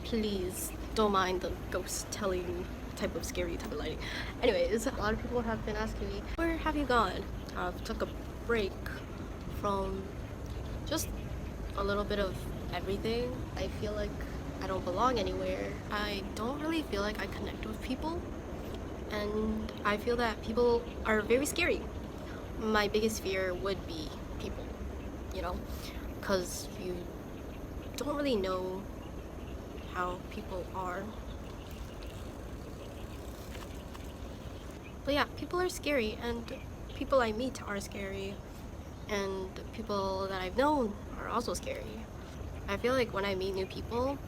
Please don't mind the ghost telling type of scary type of lighting. Anyways, a lot of people have been asking me, where have you gone? I've took a break from just a little bit of everything. I feel like I don't belong anywhere. I don't really feel like I connect with people, and I feel that people are very scary. My biggest fear would be people, you know, because you don't really know how people are. But yeah, people are scary, and people I meet are scary, and people that I've known are also scary. I feel like when I meet new people,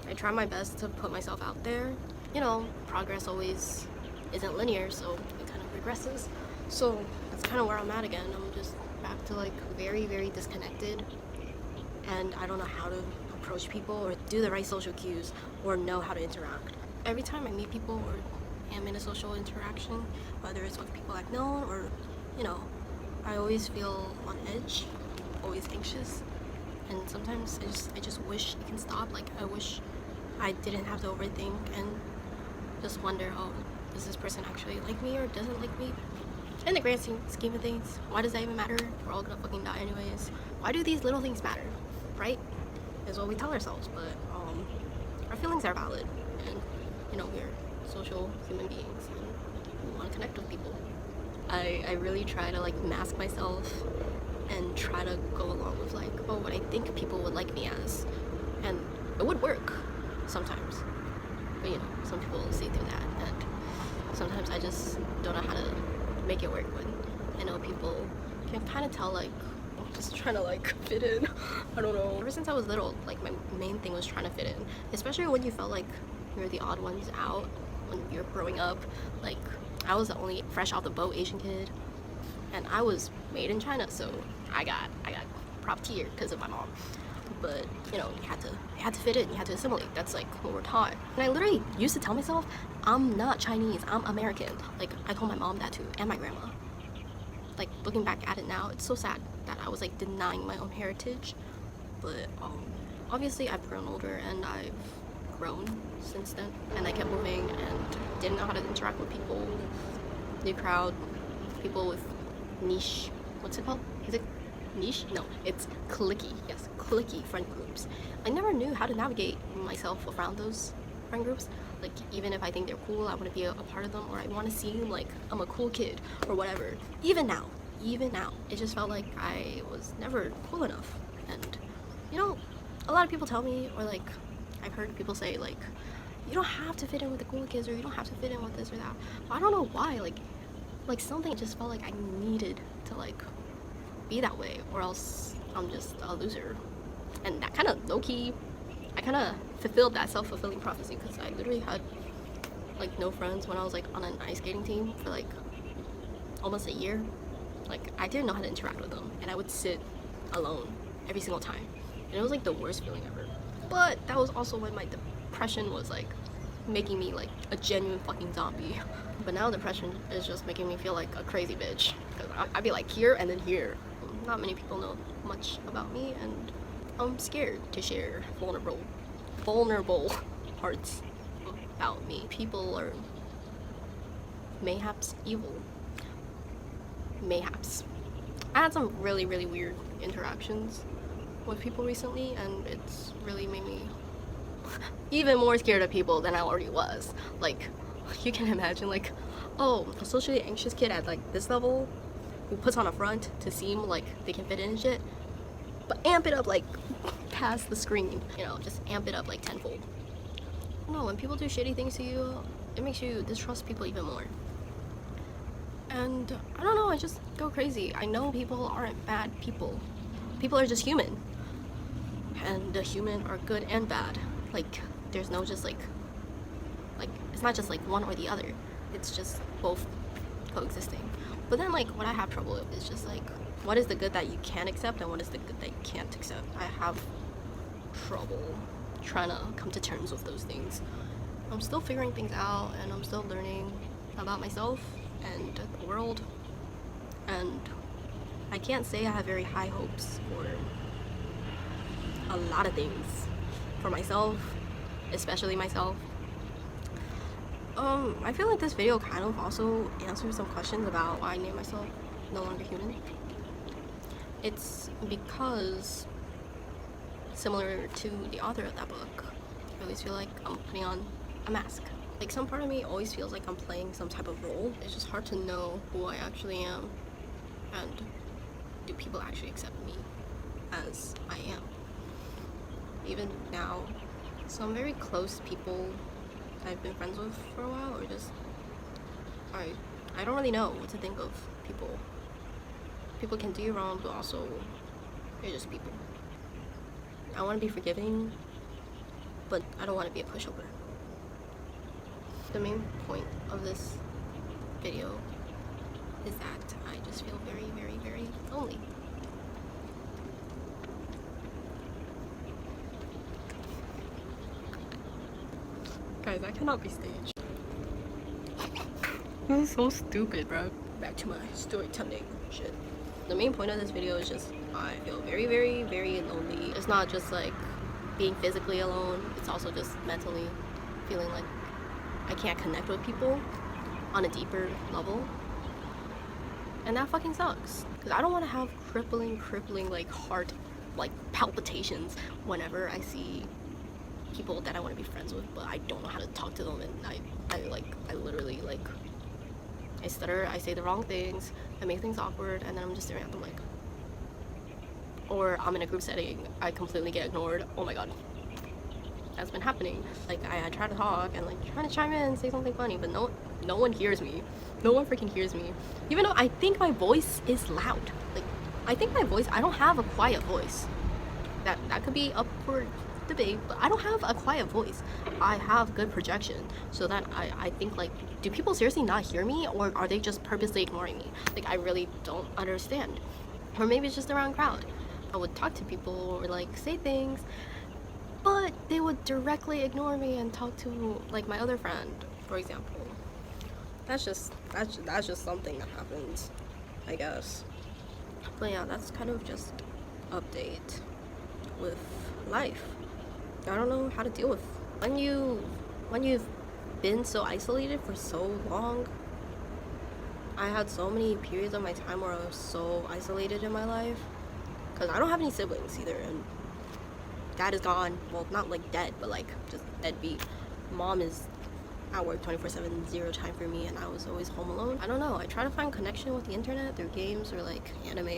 I try my best to put myself out there. You know, progress always isn't linear, so it kind of regresses. So that's kind of where I'm at again. I'm just back to like very, very disconnected, and I don't know how to approach people or do the right social cues or know how to interact. Every time I meet people or am in a social interaction, whether it's with people I've known or, you know, I always feel on edge, always anxious, and sometimes I just wish it can stop. Like, I wish I didn't have to overthink and just wonder, oh, does this person actually like me or doesn't like me? In the grand scheme of things, why does that even matter? We're all gonna fucking die anyways. Why do these little things matter, right? Is what we tell ourselves, but our feelings are valid, and you know, we're social human beings and we want to connect with people. I really try to like mask myself and try to go along with like, oh, what I think people would like me as, and it would work sometimes, but you know, some people see through that, and sometimes I just don't know how to make it work when I know people can kind of tell like I'm just trying to like fit in. I don't know. Ever since I was little, like my main thing was trying to fit in, especially when you felt like you're the odd ones out when you're growing up. Like, I was the only fresh off the boat Asian kid, and I was made in China, so I got prop tier because of my mom. But you know, you had to fit in, you had to assimilate. That's like what we're taught. And I literally used to tell myself, I'm not Chinese, I'm American. Like, I told my mom that too, and my grandma. Like, looking back at it now, it's so sad that I was like denying my own heritage. But obviously I've grown older and I've grown since then, and I kept moving and didn't know how to interact with people, new crowd, people with niche, what's it called? Is it niche? No, it's cliquey. Yes, cliquey friend groups. I never knew how to navigate myself around those friend groups. Like, even if I think they're cool, I want to be a part of them, or I want to seem like I'm a cool kid or whatever. Even now, it just felt like I was never cool enough. And you know, a lot of people tell me, or like I've heard people say, like, you don't have to fit in with the cool kids, or you don't have to fit in with this or that. But I don't know why. Like something just felt like I needed to like be that way, or else I'm just a loser. And that kind of low-key, I kind of fulfilled that self-fulfilling prophecy, because I literally had like no friends when I was like on an ice skating team for like almost a year. Like, I didn't know how to interact with them, and I would sit alone every single time, and it was like the worst feeling ever. But that was also when my depression was like making me like a genuine fucking zombie. But now depression is just making me feel like a crazy bitch, because I'd be like here and then here. Not many people know much about me, and I'm scared to share vulnerable parts about me. People are mayhaps evil. Mayhaps. I had some really, really weird interactions with people recently, and it's really made me even more scared of people than I already was. Like, you can imagine, like, oh, a socially anxious kid at like this level who puts on a front to seem like they can fit in and shit, but amp it up like past the screen, you know, just amp it up like tenfold. No, when people do shitty things to you, it makes you distrust people even more. And I don't know, I just go crazy. I know people aren't bad people. People are just human. And the human are good and bad. Like, there's no just like it's not just like one or the other. It's just both coexisting. But then like what I have trouble with is just like, what is the good that you can accept and what is the good that you can't accept? I have trouble trying to come to terms with those things. I'm still figuring things out, and I'm still learning about myself and the world, and I can't say I have very high hopes for a lot of things. For myself, especially myself. I feel like this video kind of also answers some questions about why I named myself No Longer Human. It's because, similar to the author of that book, I always feel like I'm putting on a mask. Like, some part of me always feels like I'm playing some type of role. It's just hard to know who I actually am, and do people actually accept me as I am. Even now, some very close people I've been friends with for a while, or just I don't really know what to think of people. People can do you wrong, but also they're just people. I want to be forgiving, but I don't want to be a pushover. The main point of this video is that I just feel very, very, very lonely. Guys, I cannot be staged. This is so stupid, bro. Back to my storytelling shit. The main point of this video is just I feel very, very, very lonely. It's not just like being physically alone. It's also just mentally feeling like I can't connect with people on a deeper level. And that fucking sucks. Because I don't want to have crippling, like heart, like palpitations whenever I see people that I want to be friends with, but I don't know how to talk to them, and I literally like I stutter, I say the wrong things, I make things awkward, and then I'm just staring at them like, or I'm in a group setting, I completely get ignored. Oh my god, that's been happening. Like I try to talk and like trying to chime in, say something funny, but no one hears me. No one freaking hears me. Even though I think my voice is loud. Like I think my voice, I don't have a quiet voice. That could be up for debate, but I don't have a quiet voice. I have good projection, so that I think like, do people seriously not hear me, or are they just purposely ignoring me? Like I really don't understand. Or maybe it's just the wrong crowd. I would talk to people or like say things, but they would directly ignore me and talk to like my other friend, for example. That's just something that happens, I guess. But yeah, that's kind of just update with life. I don't know how to deal with when you've been so isolated for so long. I had so many periods of my time where I was so isolated in my life, because I don't have any siblings either, and dad is gone. Well, not like dead, but like just deadbeat. Mom is at work 24/7, zero time for me, and I was always home alone. I don't know, I try to find connection with the internet through games or like anime.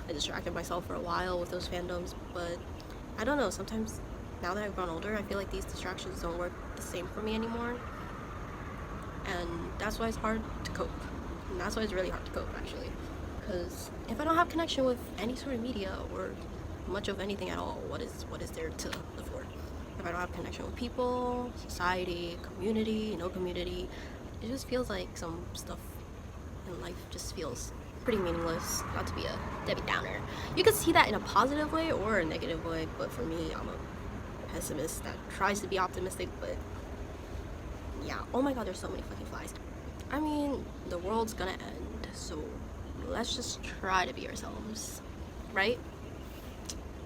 I distracted myself for a while with those fandoms, but I don't know, sometimes now that I've grown older, I feel like these distractions don't work the same for me anymore, and that's why it's hard to cope. And that's why it's really hard to cope, actually, because if I don't have connection with any sort of media or much of anything at all, what is there to live for? If I don't have connection with people, society, community, no community, it just feels like some stuff in life just feels pretty meaningless. Not to be a Debbie Downer. You could see that in a positive way or a negative way, but for me, I'm a pessimist that tries to be optimistic, but yeah. Oh my god, there's so many fucking flies. I mean, the world's gonna end, so let's just try to be ourselves, right?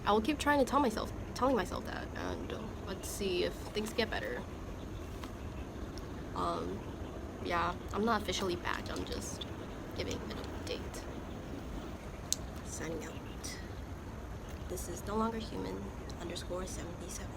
I will keep trying to telling myself that, and let's see if things get better. Yeah, I'm not officially back, I'm just giving an update. Signing out. This is No Longer Human _77.